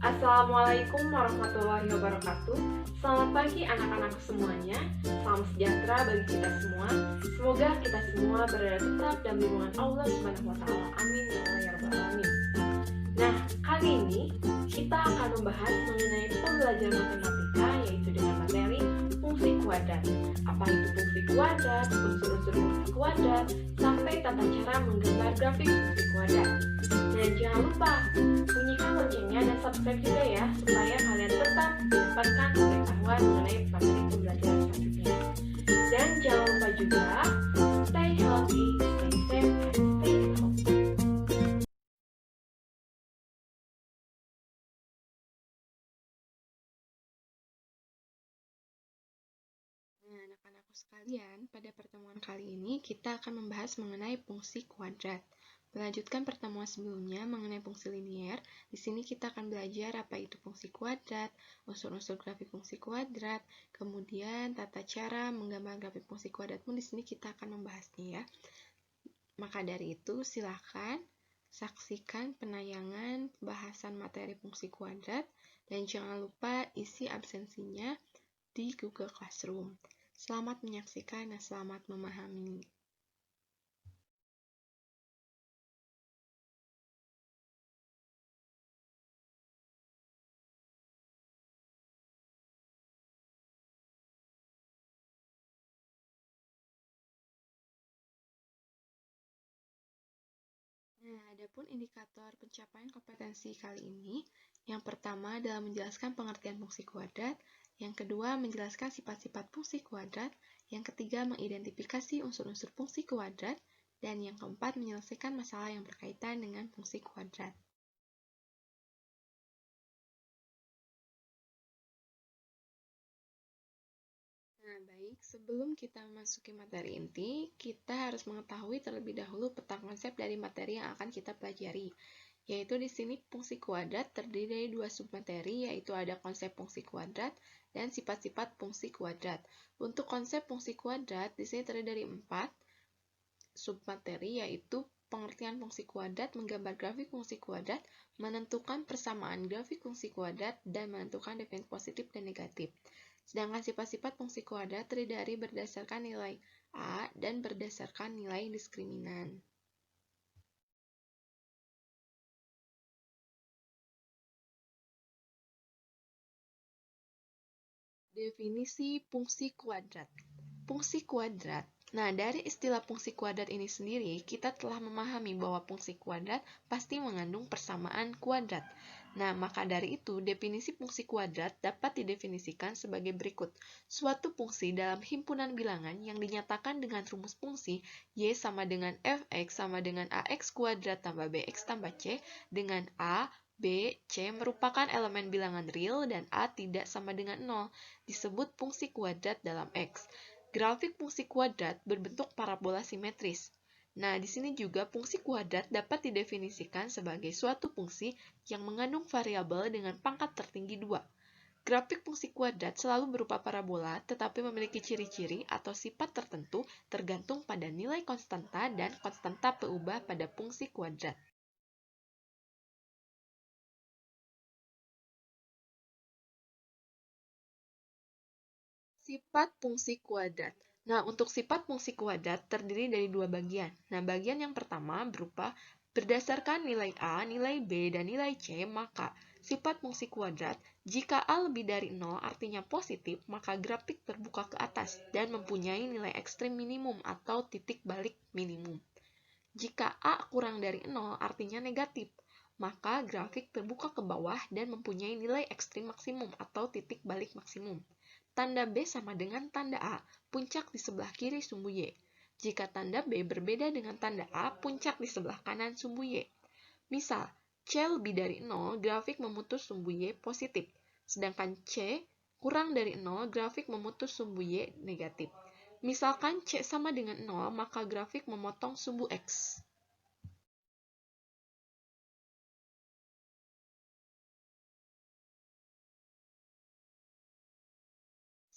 Assalamualaikum warahmatullahi wabarakatuh. Selamat pagi anak-anak semuanya. Salam sejahtera bagi kita semua. Semoga kita semua berada tetap dalam lindungan Allah Subhanahu wa taala. Amin ya Allah ya rabbal alamin. Nah, kali ini kita akan membahas mengenai pembelajaran matematika, yaitu dengan materi fungsi kuadrat. Apa itu fungsi kuadrat, unsur-unsur fungsi kuadrat, sampai tata cara menggambar grafik fungsi kuadrat. Dan jangan lupa bunyikan loncengnya dan subscribe juga ya, supaya kalian tetap mendapatkan pengetahuan mengenai materi pembelajaran selanjutnya. Dan jangan lupa juga stay healthy, stay safe, and stay at home. Nah, anak-anakku sekalian, pada pertemuan kali ini kita akan membahas mengenai fungsi kuadrat. Melanjutkan pertemuan sebelumnya mengenai fungsi linier, di sini kita akan belajar apa itu fungsi kuadrat, unsur-unsur grafik fungsi kuadrat, kemudian tata cara menggambar grafik fungsi kuadrat pun di sini kita akan membahasnya ya. Maka dari itu, silakan saksikan penayangan bahasan materi fungsi kuadrat dan jangan lupa isi absensinya di Google Classroom. Selamat menyaksikan dan selamat memahami. Nah, adapun indikator pencapaian kompetensi kali ini, yang pertama adalah menjelaskan pengertian fungsi kuadrat, yang kedua menjelaskan sifat-sifat fungsi kuadrat, yang ketiga mengidentifikasi unsur-unsur fungsi kuadrat, dan yang keempat menyelesaikan masalah yang berkaitan dengan fungsi kuadrat. Nah, baik, sebelum kita memasuki materi inti, kita harus mengetahui terlebih dahulu peta konsep dari materi yang akan kita pelajari. Yaitu di sini fungsi kuadrat terdiri dari dua submateri, yaitu ada konsep fungsi kuadrat dan sifat-sifat fungsi kuadrat. Untuk konsep fungsi kuadrat, di sini terdiri dari 4 submateri, yaitu pengertian fungsi kuadrat, menggambar grafik fungsi kuadrat, menentukan persamaan grafik fungsi kuadrat, dan menentukan definisi positif dan negatif. Sedangkan sifat-sifat fungsi kuadrat terdiri dari berdasarkan nilai A dan berdasarkan nilai diskriminan. Definisi fungsi kuadrat. Fungsi kuadrat. Nah, dari istilah fungsi kuadrat ini sendiri, kita telah memahami bahwa fungsi kuadrat pasti mengandung persamaan kuadrat. Nah, maka dari itu, definisi fungsi kuadrat dapat didefinisikan sebagai berikut. Suatu fungsi dalam himpunan bilangan yang dinyatakan dengan rumus fungsi y sama dengan fx sama dengan ax kuadrat tambah bx tambah c dengan a, B, C merupakan elemen bilangan real dan A tidak sama dengan 0, disebut fungsi kuadrat dalam X. Grafik fungsi kuadrat berbentuk parabola simetris. Nah, di sini juga fungsi kuadrat dapat didefinisikan sebagai suatu fungsi yang mengandung variabel dengan pangkat tertinggi 2. Grafik fungsi kuadrat selalu berupa parabola, tetapi memiliki ciri-ciri atau sifat tertentu tergantung pada nilai konstanta dan konstanta peubah pada fungsi kuadrat. Sifat fungsi kuadrat. Nah, untuk sifat fungsi kuadrat terdiri dari dua bagian. Nah, bagian yang pertama berupa berdasarkan nilai A, nilai B, dan nilai C, maka sifat fungsi kuadrat, jika A lebih dari 0 artinya positif, maka grafik terbuka ke atas dan mempunyai nilai ekstrim minimum atau titik balik minimum. Jika A kurang dari 0 artinya negatif, maka grafik terbuka ke bawah dan mempunyai nilai ekstrim maksimum atau titik balik maksimum. Tanda B sama dengan tanda A, puncak di sebelah kiri sumbu Y. Jika tanda B berbeda dengan tanda A, puncak di sebelah kanan sumbu Y. Misal, C lebih dari 0, grafik memutus sumbu Y positif. Sedangkan C kurang dari 0, grafik memutus sumbu Y negatif. Misalkan C sama dengan 0, maka grafik memotong sumbu X.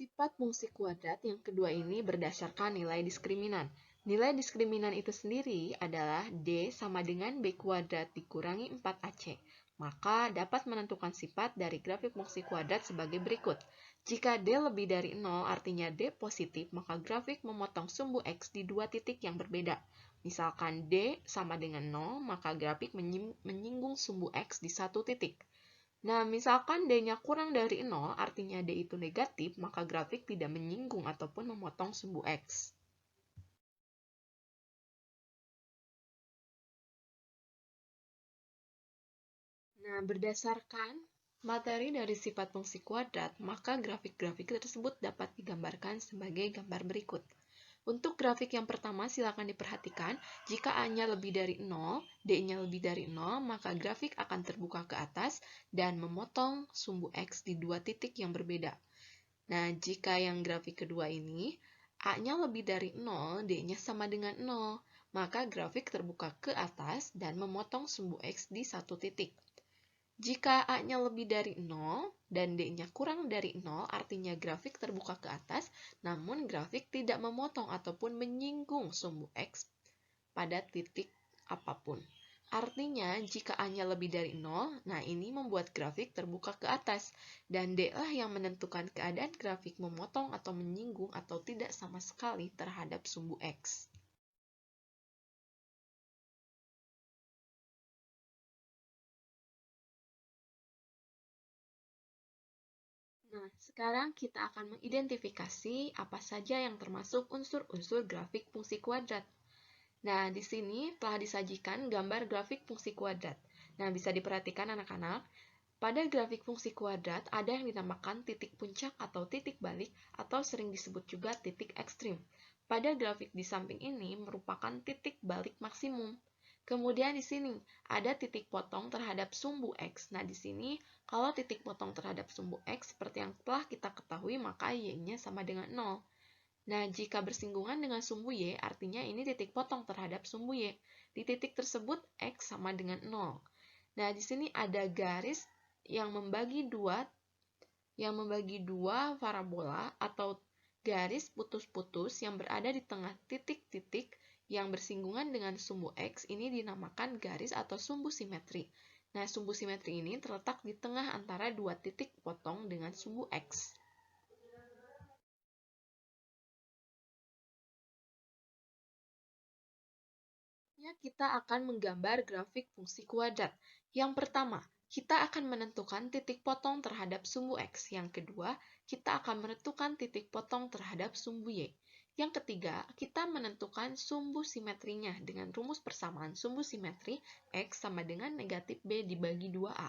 Sifat fungsi kuadrat yang kedua ini berdasarkan nilai diskriminan. Nilai diskriminan itu sendiri adalah D sama dengan B kuadrat dikurangi 4AC. Maka dapat menentukan sifat dari grafik fungsi kuadrat sebagai berikut. Jika D lebih dari 0 artinya D positif, maka grafik memotong sumbu X di dua titik yang berbeda. Misalkan D sama dengan 0, maka grafik menyinggung sumbu X di satu titik. Nah, misalkan D-nya kurang dari 0, artinya D itu negatif, maka grafik tidak menyinggung ataupun memotong sumbu X. Nah, berdasarkan materi dari sifat fungsi kuadrat, maka grafik-grafik tersebut dapat digambarkan sebagai gambar berikut. Untuk grafik yang pertama, silakan diperhatikan, jika A-nya lebih dari 0, D-nya lebih dari 0, maka grafik akan terbuka ke atas dan memotong sumbu X di dua titik yang berbeda. Nah, jika yang grafik kedua ini, A-nya lebih dari 0, D-nya sama dengan 0, maka grafik terbuka ke atas dan memotong sumbu X di satu titik. Jika A-nya lebih dari 0 dan D-nya kurang dari 0, artinya grafik terbuka ke atas, namun grafik tidak memotong ataupun menyinggung sumbu X pada titik apapun. Artinya, jika A-nya lebih dari 0, nah ini membuat grafik terbuka ke atas, dan D lah yang menentukan keadaan grafik memotong atau menyinggung atau tidak sama sekali terhadap sumbu X. Nah, sekarang kita akan mengidentifikasi apa saja yang termasuk unsur-unsur grafik fungsi kuadrat. Nah, di sini telah disajikan gambar grafik fungsi kuadrat. Nah, bisa diperhatikan anak-anak, pada grafik fungsi kuadrat ada yang dinamakan titik puncak atau titik balik atau sering disebut juga titik ekstrim. Pada grafik di samping ini merupakan titik balik maksimum. Kemudian di sini ada titik potong terhadap sumbu X. Nah, di sini kalau titik potong terhadap sumbu X seperti yang telah kita ketahui maka Y-nya sama dengan 0. Nah, jika bersinggungan dengan sumbu Y, artinya ini titik potong terhadap sumbu Y. Di titik tersebut X sama dengan 0. Nah, di sini ada garis yang membagi dua parabola atau garis putus-putus yang berada di tengah titik-titik yang bersinggungan dengan sumbu X ini dinamakan garis atau sumbu simetri. Nah, sumbu simetri ini terletak di tengah antara dua titik potong dengan sumbu X. Kita akan menggambar grafik fungsi kuadrat. Yang pertama, kita akan menentukan titik potong terhadap sumbu X. Yang kedua, kita akan menentukan titik potong terhadap sumbu Y. Yang ketiga, kita menentukan sumbu simetrinya dengan rumus persamaan sumbu simetri X sama dengan negatif B dibagi 2A.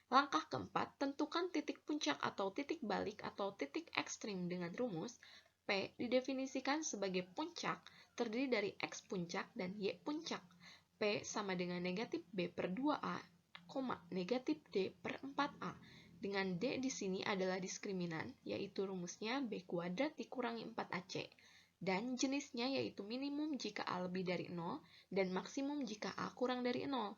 Langkah keempat, tentukan titik puncak atau titik balik atau titik ekstrim dengan rumus P didefinisikan sebagai puncak terdiri dari X puncak dan Y puncak. P sama dengan negatif B per 2A, negatif D per 4A. Dengan D di sini adalah diskriminan, yaitu rumusnya B kuadrat dikurangi 4AC. Dan jenisnya yaitu minimum jika A lebih dari 0 dan maksimum jika A kurang dari 0.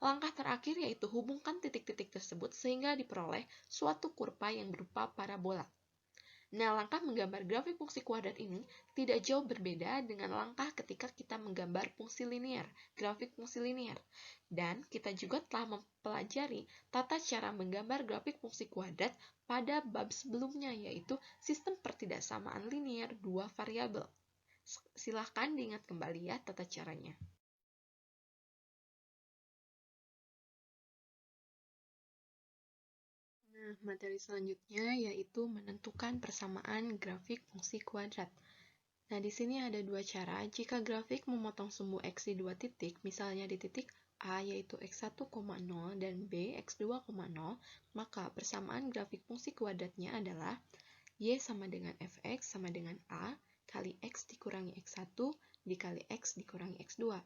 Langkah terakhir yaitu hubungkan titik-titik tersebut sehingga diperoleh suatu kurva yang berupa parabola. Nah, langkah menggambar grafik fungsi kuadrat ini tidak jauh berbeda dengan langkah ketika kita menggambar fungsi linear, grafik fungsi linear. Dan kita juga telah mempelajari tata cara menggambar grafik fungsi kuadrat pada bab sebelumnya, yaitu sistem pertidaksamaan linear dua variabel. Silahkan diingat kembali ya tata caranya. Nah, materi selanjutnya yaitu menentukan persamaan grafik fungsi kuadrat. Nah, di sini ada dua cara. Jika grafik memotong sumbu X di dua titik, misalnya di titik A yaitu X1,0 dan B X2,0, maka persamaan grafik fungsi kuadratnya adalah Y sama dengan Fx sama dengan A kali X dikurangi X1 dikali X dikurangi X2.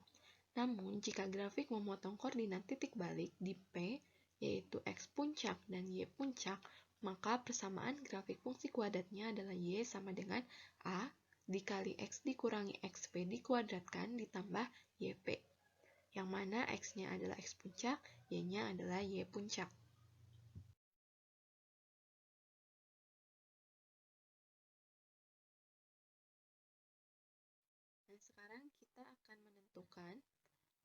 Namun, jika grafik memotong koordinat titik balik di P, yaitu X puncak dan Y puncak, maka persamaan grafik fungsi kuadratnya adalah Y sama dengan A dikali X dikurangi XP dikuadratkan ditambah YP, yang mana X-nya adalah X puncak, Y-nya adalah Y puncak. Nah, sekarang menentukan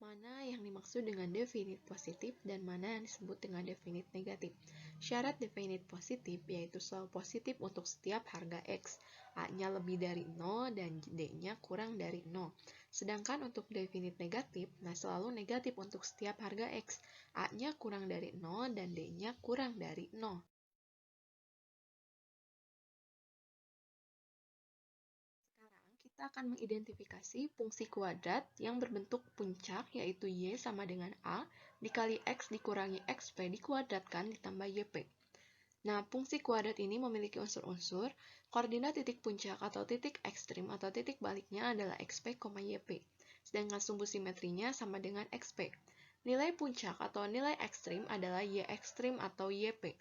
mana yang dimaksud dengan definite positif dan mana yang disebut dengan definite negatif. Syarat definite positif yaitu selalu positif untuk setiap harga X. A-nya lebih dari 0 dan D-nya kurang dari 0. Sedangkan untuk definite negatif, selalu negatif untuk setiap harga X. A-nya kurang dari 0 dan D-nya kurang dari 0. Kita akan mengidentifikasi fungsi kuadrat yang berbentuk puncak, yaitu Y sama dengan A, dikali X dikurangi XP dikuadratkan ditambah YP. Nah, fungsi kuadrat ini memiliki unsur-unsur, koordinat titik puncak atau titik ekstrim atau titik baliknya adalah XP, YP. Sedangkan sumbu simetrinya sama dengan XP. Nilai puncak atau nilai ekstrim adalah Y ekstrim atau YP.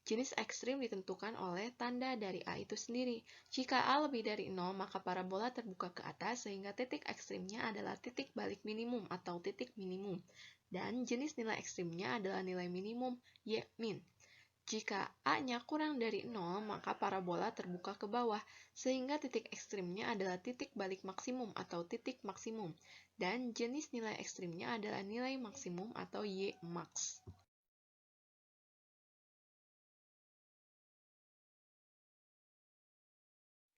Jenis ekstrim ditentukan oleh tanda dari A itu sendiri. Jika A lebih dari 0, maka parabola terbuka ke atas sehingga titik ekstrimnya adalah titik balik minimum atau titik minimum. Dan jenis nilai ekstrimnya adalah nilai minimum, Y min. Jika A-nya kurang dari 0, maka parabola terbuka ke bawah, sehingga titik ekstrimnya adalah titik balik maksimum atau titik maksimum. Dan jenis nilai ekstrimnya adalah nilai maksimum atau Y max.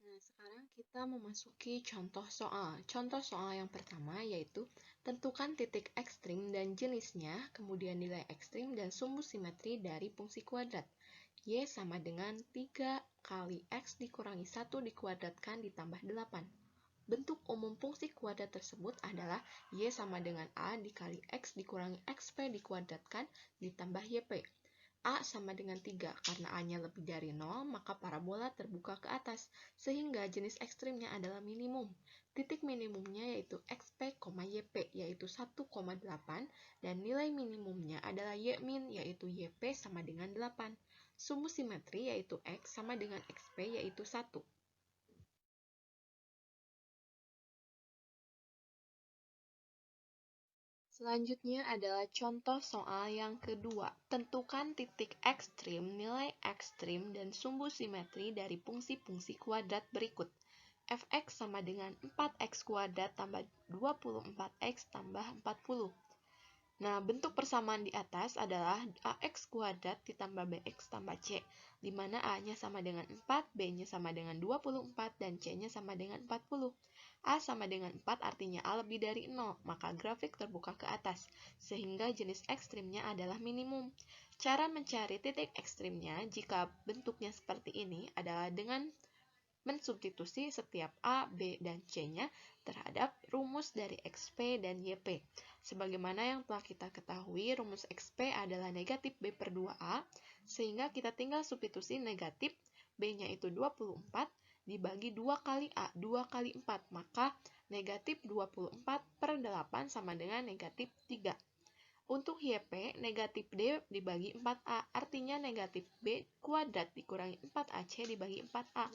Nah, sekarang kita memasuki contoh soal. Contoh soal yang pertama yaitu tentukan titik ekstrim dan jenisnya, kemudian nilai ekstrim dan sumbu simetri dari fungsi kuadrat. Y sama dengan 3 kali X dikurangi 1 dikuadratkan ditambah 8. Bentuk umum fungsi kuadrat tersebut adalah Y sama dengan A dikali X dikurangi XP dikuadratkan ditambah YP. A sama dengan 3, karena A-nya lebih dari 0, maka parabola terbuka ke atas, sehingga jenis ekstrimnya adalah minimum. Titik minimumnya yaitu XP, YP, yaitu 1,8, dan nilai minimumnya adalah Y min, yaitu YP sama dengan 8. Sumbu simetri yaitu X sama dengan XP, yaitu 1. Selanjutnya adalah contoh soal yang kedua. Tentukan titik ekstrim, nilai ekstrim, dan sumbu simetri dari fungsi-fungsi kuadrat berikut. Fx sama dengan 4x kuadrat tambah 24x tambah 40. Nah, bentuk persamaan di atas adalah ax kuadrat ditambah bx tambah c, di mana a-nya sama dengan 4, b-nya sama dengan 24, dan c-nya sama dengan 40. A sama dengan 4 artinya A lebih dari 0, maka grafik terbuka ke atas, sehingga jenis ekstrimnya adalah minimum. Cara mencari titik ekstrimnya jika bentuknya seperti ini adalah dengan mensubstitusi setiap A, B, dan C-nya terhadap rumus dari XP dan YP. Sebagaimana yang telah kita ketahui, rumus XP adalah negatif B per 2A, sehingga kita tinggal substitusi negatif B-nya itu 24, dibagi 2 kali A, 2 kali 4, maka negatif 24 per 8 sama dengan negatif 3. Untuk YP, negatif D dibagi 4A, artinya negatif B kuadrat dikurangi 4AC dibagi 4A.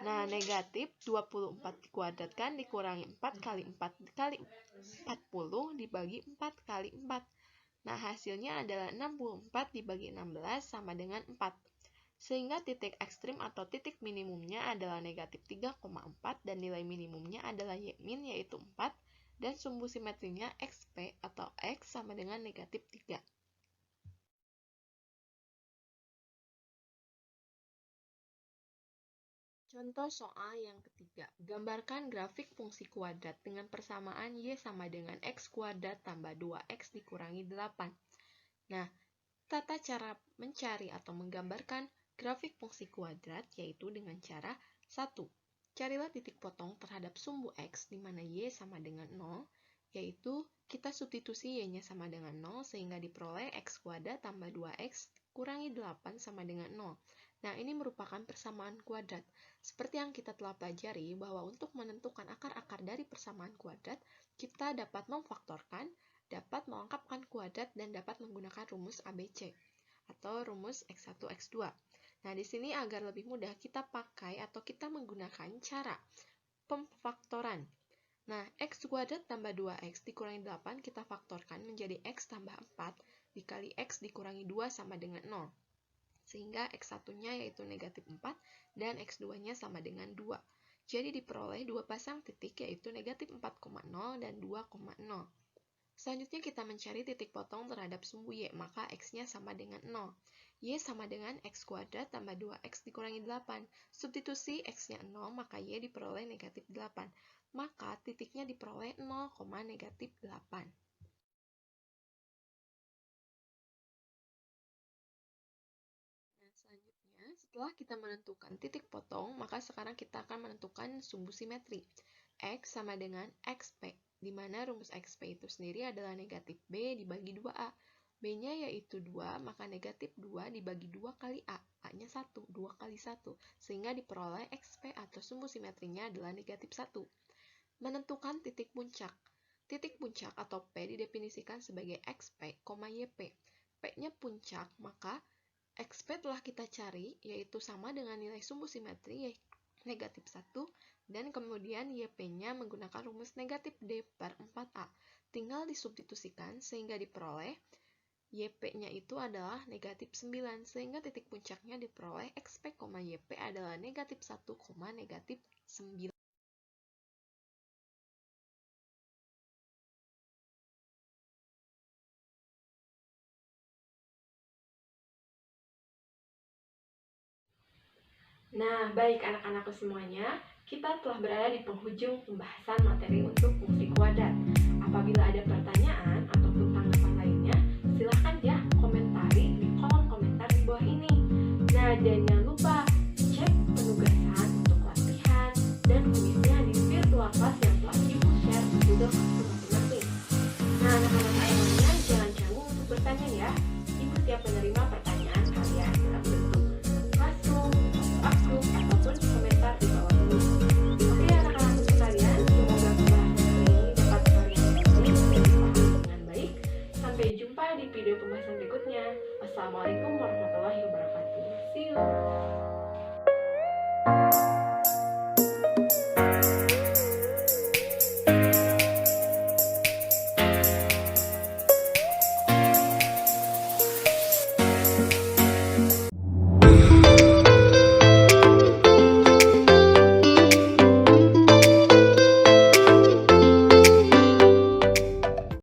Nah, negatif 24 dikuadratkan dikurangi 4 kali 4 kali 40 dibagi 4 kali 4. Nah, hasilnya adalah 64 dibagi 16 sama dengan 4. Sehingga titik ekstrim atau titik minimumnya adalah negatif 3,4 dan nilai minimumnya adalah Y min yaitu 4 dan sumbu simetrinya XP atau X sama dengan negatif 3. Contoh soal yang ketiga, gambarkan grafik fungsi kuadrat dengan persamaan Y sama dengan X kuadrat tambah 2X dikurangi 8. Nah, tata cara mencari atau menggambarkan grafik fungsi kuadrat yaitu dengan cara 1. Carilah titik potong terhadap sumbu X di mana Y sama dengan 0, yaitu kita substitusi Y-nya sama dengan 0 sehingga diperoleh X kuadrat tambah 2X kurangi 8 sama dengan 0. Nah, ini merupakan persamaan kuadrat. Seperti yang kita telah pelajari bahwa untuk menentukan akar-akar dari persamaan kuadrat, kita dapat memfaktorkan, dapat melengkapkan kuadrat, dan dapat menggunakan rumus ABC atau rumus X1, X2. Nah, di sini agar lebih mudah kita pakai atau kita menggunakan cara pemfaktoran. Nah, X kuadrat tambah 2X dikurangi 8 kita faktorkan menjadi X tambah 4 dikali X dikurangi 2 sama dengan 0. Sehingga X1-nya yaitu negatif 4 dan X2-nya sama dengan 2. Jadi diperoleh dua pasang titik yaitu negatif 4,0 dan 2,0. Selanjutnya kita mencari titik potong terhadap sumbu Y, maka X-nya sama dengan 0. Y sama dengan X kuadrat tambah 2X dikurangi 8. Substitusi X-nya 0, maka Y diperoleh negatif 8. Maka titiknya diperoleh 0, negatif 8. Selanjutnya, setelah kita menentukan titik potong, maka sekarang kita akan menentukan sumbu simetri. X sama dengan XP, di mana rumus XP itu sendiri adalah negatif B dibagi 2A. B-nya yaitu 2, maka negatif 2 dibagi 2 kali A. A-nya 1, 2 kali 1, sehingga diperoleh XP atau sumbu simetrinya adalah negatif 1. Menentukan titik puncak. Titik puncak atau P didefinisikan sebagai XP, YP. P-nya puncak, maka XP telah kita cari, yaitu sama dengan nilai sumbu simetri, yaitu negatif 1, dan kemudian YP-nya menggunakan rumus negatif D per 4A. Tinggal disubstitusikan sehingga diperoleh YP-nya itu adalah negatif 9, sehingga titik puncaknya diperoleh XP, YP adalah negatif 1, negatif 9. Nah, baik anak-anakku semuanya, kita telah berada di penghujung pembahasan materi untuk fungsi kuadrat. Apabila ada pertanyaan ataupun tanggapan lainnya, silahkan ya komentari di kolom komentar di bawah ini. Nah, dan jangan lupa cek penugasan untuk latihan dan kuisnya di virtual class yang telah Ibu share di Google Classroom masing-masing. Nah, anak-anak semuanya jangan canggung untuk bertanya ya. Ibu siap menerima pertanyaan kalian dalam bentuk ataupun komentar di bawah ini. Oke anak-anak sekalian, semoga pembahasan ini dapat kalian mengerti dan dipahami dengan baik. Sampai jumpa di video pembahasan berikutnya. Wassalamualaikum warahmatullahi wabarakatuh. See you.